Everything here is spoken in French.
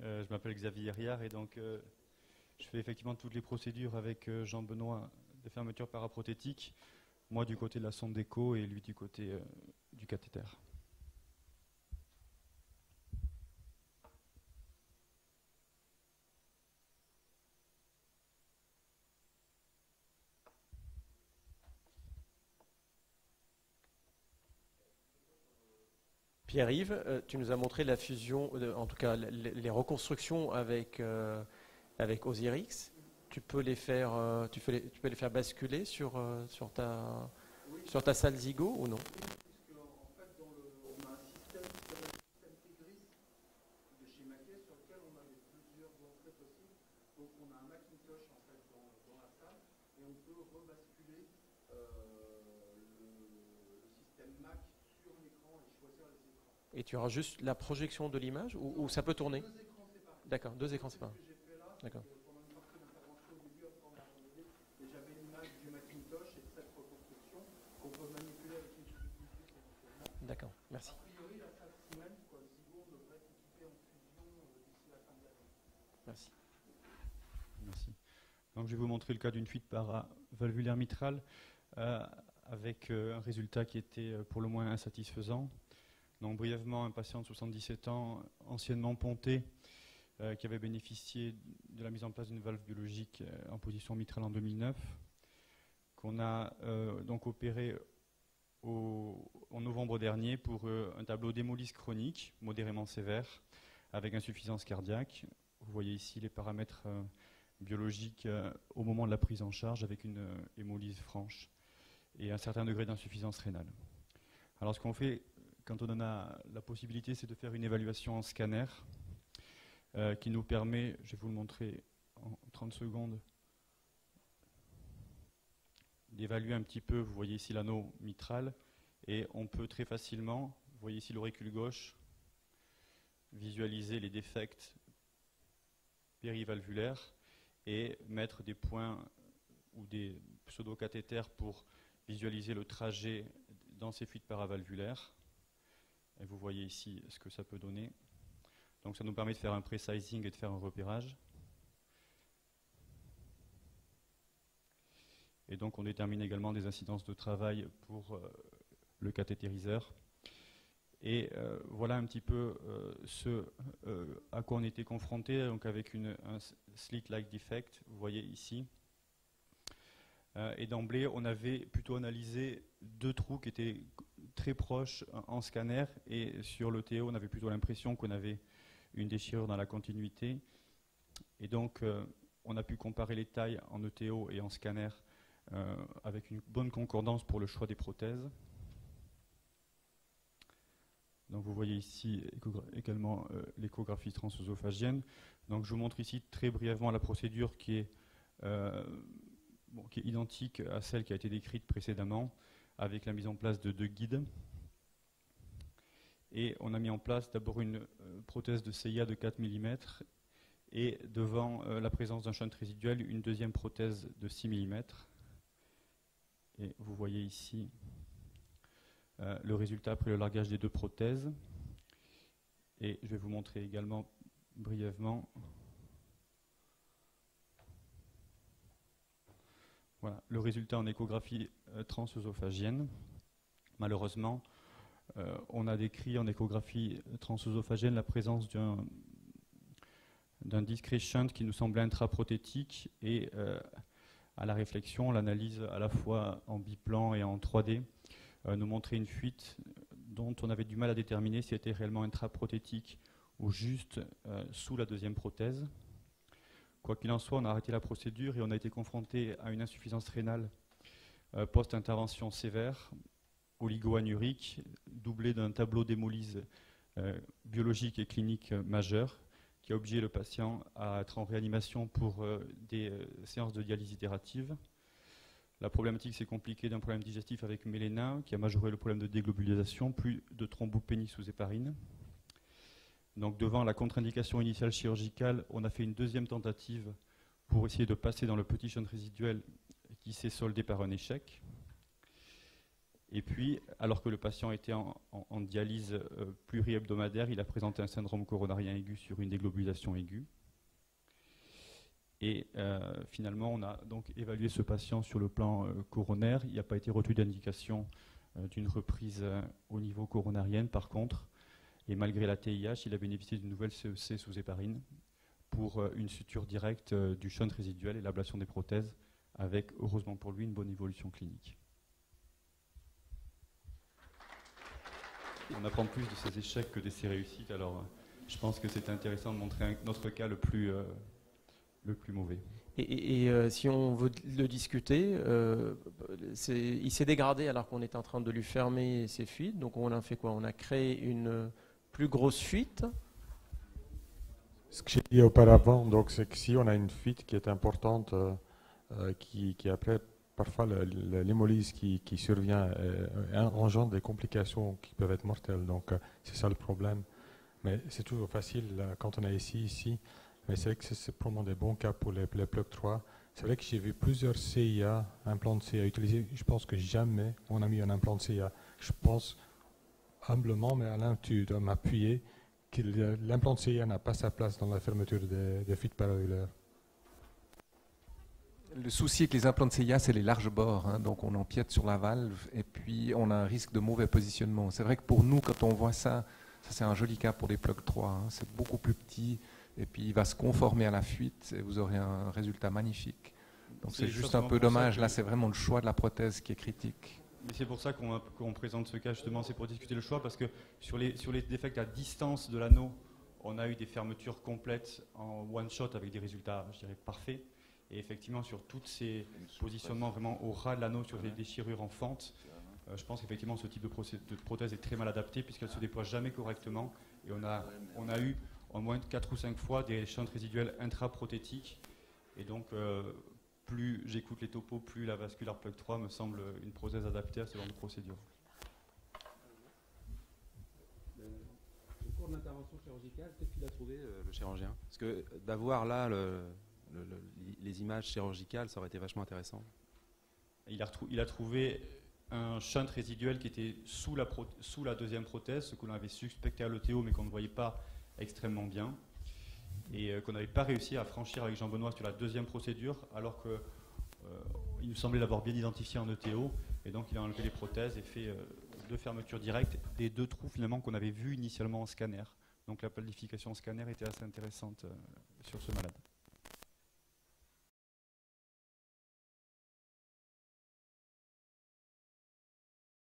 Je m'appelle Xavier Riard et donc je fais effectivement toutes les procédures avec Jean-Benoît de fermeture paraprothétique, moi du côté de la sonde d'écho et lui du côté du cathéter. Pierre-Yves, tu nous as montré la fusion, en tout cas les reconstructions avec Osirix. Tu peux les faire, tu peux les faire basculer sur ta salle Zigo ou non? Et tu auras juste la projection de l'image ou ça peut tourner? D'accord, deux écrans séparés. D'accord. D'accord, merci. Merci. Merci. Donc je vais vous montrer le cas d'une fuite paravalvulaire mitrale avec un résultat qui était pour le moins insatisfaisant. Donc brièvement, un patient de 77 ans, anciennement ponté, qui avait bénéficié de la mise en place d'une valve biologique en position mitrale en 2009, qu'on a donc opéré en novembre dernier pour un tableau d'hémolyse chronique modérément sévère avec insuffisance cardiaque. Vous voyez ici les paramètres biologiques au moment de la prise en charge avec une hémolyse franche et un certain degré d'insuffisance rénale. Alors ce qu'on fait quand on en a la possibilité, c'est de faire une évaluation en scanner qui nous permet, je vais vous le montrer en 30 secondes, d'évaluer un petit peu, vous voyez ici l'anneau mitral, et on peut très facilement, vous voyez ici l'auricule gauche, visualiser les défects périvalvulaires et mettre des points ou des pseudo-cathéters pour visualiser le trajet dans ces fuites paravalvulaires. Et vous voyez ici ce que ça peut donner. Donc ça nous permet de faire un pré-sizing et de faire un repérage. Et donc on détermine également des incidences de travail pour le cathétériseur. Et voilà un petit peu ce à quoi on était confronté, donc avec un slit-like defect, vous voyez ici. Et d'emblée, on avait plutôt analysé deux trous qui étaient très proches en scanner, et sur le TO, on avait plutôt l'impression qu'on avait une déchirure dans la continuité. Et donc, on a pu comparer les tailles en ETO et en scanner avec une bonne concordance pour le choix des prothèses. Donc vous voyez ici également l'échographie transœsophagienne. Donc je vous montre ici très brièvement la procédure qui est identique à celle qui a été décrite précédemment, avec la mise en place de deux guides. Et on a mis en place d'abord une prothèse de CIA de 4 mm et devant la présence d'un shunt résiduel, une deuxième prothèse de 6 mm. Et vous voyez ici le résultat après le largage des deux prothèses. Et je vais vous montrer également brièvement voilà, le résultat en échographie transœsophagienne. Malheureusement, on a décrit en échographie transœsophagienne la présence d'un discret shunt qui nous semblait intraprothétique, et à la réflexion, l'analyse à la fois en biplan et en 3D nous montrait une fuite dont on avait du mal à déterminer si elle était réellement intraprothétique ou juste sous la deuxième prothèse. Quoi qu'il en soit, on a arrêté la procédure et on a été confronté à une insuffisance rénale post-intervention sévère, oligo-anurique, doublée d'un tableau d'hémolyse biologique et clinique majeur, qui a obligé le patient à être en réanimation pour des séances de dialyse itérative. La problématique s'est compliquée d'un problème digestif avec mélénin, qui a majoré le problème de déglobulisation, plus de thrombopénie sous héparine. Donc devant la contre-indication initiale chirurgicale, on a fait une deuxième tentative pour essayer de passer dans le petit shunt résiduel qui s'est soldé par un échec. Et puis, alors que le patient était en dialyse pluri-hebdomadaire, il a présenté un syndrome coronarien aigu sur une déglobulation aiguë. Et finalement, on a donc évalué ce patient sur le plan coronaire. Il n'y a pas été retenu d'indication d'une reprise au niveau coronarien. Par contre, et malgré la TIH, il a bénéficié d'une nouvelle CEC sous héparine pour une suture directe du shunt résiduel et l'ablation des prothèses, avec, heureusement pour lui, une bonne évolution clinique. On apprend plus de ses échecs que de ses réussites, alors je pense que c'est intéressant de montrer notre cas le plus mauvais. Et si on veut le discuter, il s'est dégradé alors qu'on est en train de lui fermer ses fuites. Donc on a fait quoi? On a créé une plus grosse fuite. Ce que j'ai dit auparavant, donc, c'est que si on a une fuite qui est importante, qui après, parfois l'hémolyse qui survient engendre des complications qui peuvent être mortelles. Donc c'est ça le problème. Mais c'est toujours facile quand on est ici. Mais c'est vrai que c'est probablement des bons cas pour les plug 3. C'est vrai que j'ai vu plusieurs CIA, implants de CIA utilisés. Je pense que jamais on a mis un implant de CIA. Je pense humblement, mais Alain, tu dois m'appuyer, que l'implant de CIA n'a pas sa place dans la fermeture des fuites paravasculaires. Le souci avec les implants de CIA, c'est les larges bords. Hein, donc on empiète sur la valve et puis on a un risque de mauvais positionnement. C'est vrai que pour nous, quand on voit ça c'est un joli cas pour les plug 3. Hein, c'est beaucoup plus petit. Et puis il va se conformer à la fuite et vous aurez un résultat magnifique. Donc c'est juste un peu dommage. Là, c'est vraiment le choix de la prothèse qui est critique. Mais c'est pour ça qu'on présente ce cas, justement, c'est pour discuter le choix, parce que sur les défects à distance de l'anneau, on a eu des fermetures complètes en one shot avec des résultats, je dirais, parfaits. Et effectivement, sur tous ces positionnements vraiment au ras de l'anneau, sur les déchirures en fente, je pense qu'effectivement ce type de prothèse est très mal adapté puisqu'elle ne se déploie jamais correctement. Et on a eu en moins de 4 ou 5 fois des shunts résiduels intraprothétiques. Et donc, plus j'écoute les topos, plus la vasculaire plug 3 me semble une prothèse adaptée à ce genre de procédure. Au cours de l'intervention chirurgicale, qu'est-ce qu'il a trouvé le chirurgien? Parce que d'avoir là les images chirurgicales, ça aurait été vachement intéressant. Il a trouvé un shunt résiduel qui était sous la deuxième prothèse, ce que l'on avait suspecté à l'ETO mais qu'on ne voyait pas extrêmement bien, et qu'on n'avait pas réussi à franchir avec Jean-Benoît sur la deuxième procédure, alors qu'il nous semblait l'avoir bien identifié en ETO, et donc il a enlevé les prothèses et fait 2 fermetures directes des 2 trous finalement qu'on avait vus initialement en scanner. Donc la planification en scanner était assez intéressante sur ce malade.